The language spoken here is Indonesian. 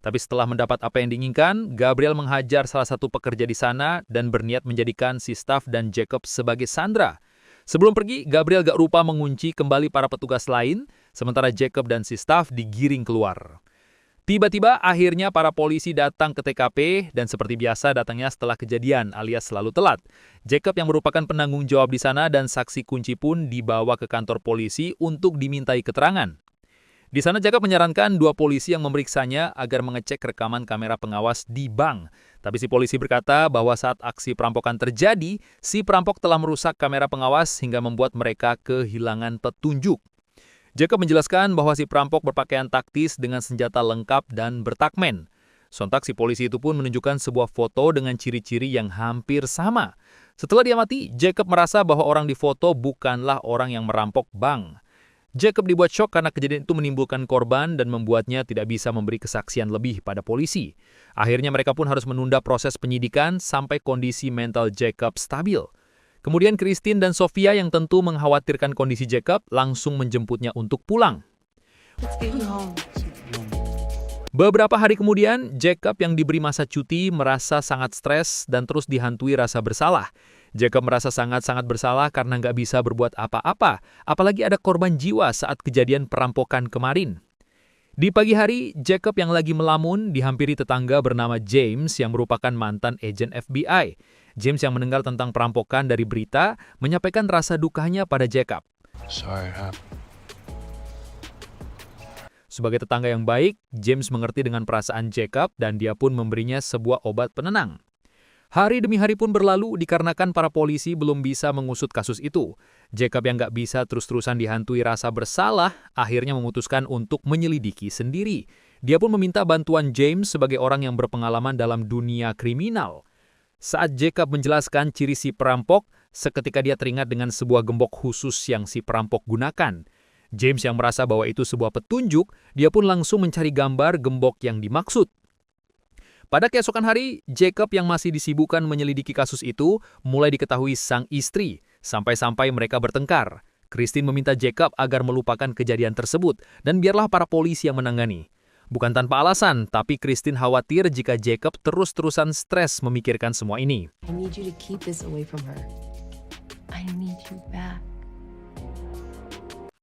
Tapi setelah mendapat apa yang diinginkan, Gabriel menghajar salah satu pekerja di sana dan berniat menjadikan si Staff dan Jacob sebagai sandera. Sebelum pergi, Gabriel gak rupa mengunci kembali para petugas lain, sementara Jacob dan si Staff digiring keluar. Tiba-tiba akhirnya para polisi datang ke TKP dan seperti biasa datangnya setelah kejadian alias selalu telat. Jacob yang merupakan penanggung jawab di sana dan saksi kunci pun dibawa ke kantor polisi untuk dimintai keterangan. Di sana Jacob menyarankan dua polisi yang memeriksanya agar mengecek rekaman kamera pengawas di bank. Tapi si polisi berkata bahwa saat aksi perampokan terjadi, si perampok telah merusak kamera pengawas hingga membuat mereka kehilangan petunjuk. Jacob menjelaskan bahwa si perampok berpakaian taktis dengan senjata lengkap dan bertakmen. Sontak si polisi itu pun menunjukkan sebuah foto dengan ciri-ciri yang hampir sama. Setelah diamati, Jacob merasa bahwa orang di foto bukanlah orang yang merampok bank. Jacob dibuat syok karena kejadian itu menimbulkan korban dan membuatnya tidak bisa memberi kesaksian lebih pada polisi. Akhirnya mereka pun harus menunda proses penyidikan sampai kondisi mental Jacob stabil. Kemudian Christine dan Sofia yang tentu mengkhawatirkan kondisi Jacob langsung menjemputnya untuk pulang. Beberapa hari kemudian, Jacob yang diberi masa cuti merasa sangat stres dan terus dihantui rasa bersalah. Jacob merasa sangat-sangat bersalah karena nggak bisa berbuat apa-apa, apalagi ada korban jiwa saat kejadian perampokan kemarin. Di pagi hari, Jacob yang lagi melamun dihampiri tetangga bernama James yang merupakan mantan agen FBI. James yang mendengar tentang perampokan dari berita menyampaikan rasa dukanya pada Jacob. Sebagai tetangga yang baik, James mengerti dengan perasaan Jacob dan dia pun memberinya sebuah obat penenang. Hari demi hari pun berlalu dikarenakan para polisi belum bisa mengusut kasus itu. Jacob yang nggak bisa terus-terusan dihantui rasa bersalah, akhirnya memutuskan untuk menyelidiki sendiri. Dia pun meminta bantuan James sebagai orang yang berpengalaman dalam dunia kriminal. Saat Jacob menjelaskan ciri si perampok, seketika dia teringat dengan sebuah gembok khusus yang si perampok gunakan. James yang merasa bahwa itu sebuah petunjuk, dia pun langsung mencari gambar gembok yang dimaksud. Pada keesokan hari, Jacob yang masih disibukkan menyelidiki kasus itu, mulai diketahui sang istri, sampai-sampai mereka bertengkar. Christine meminta Jacob agar melupakan kejadian tersebut, dan biarlah para polisi yang menangani. Bukan tanpa alasan, tapi Christine khawatir jika Jacob terus-terusan stres memikirkan semua ini. I need you to keep this away from her. I need you back.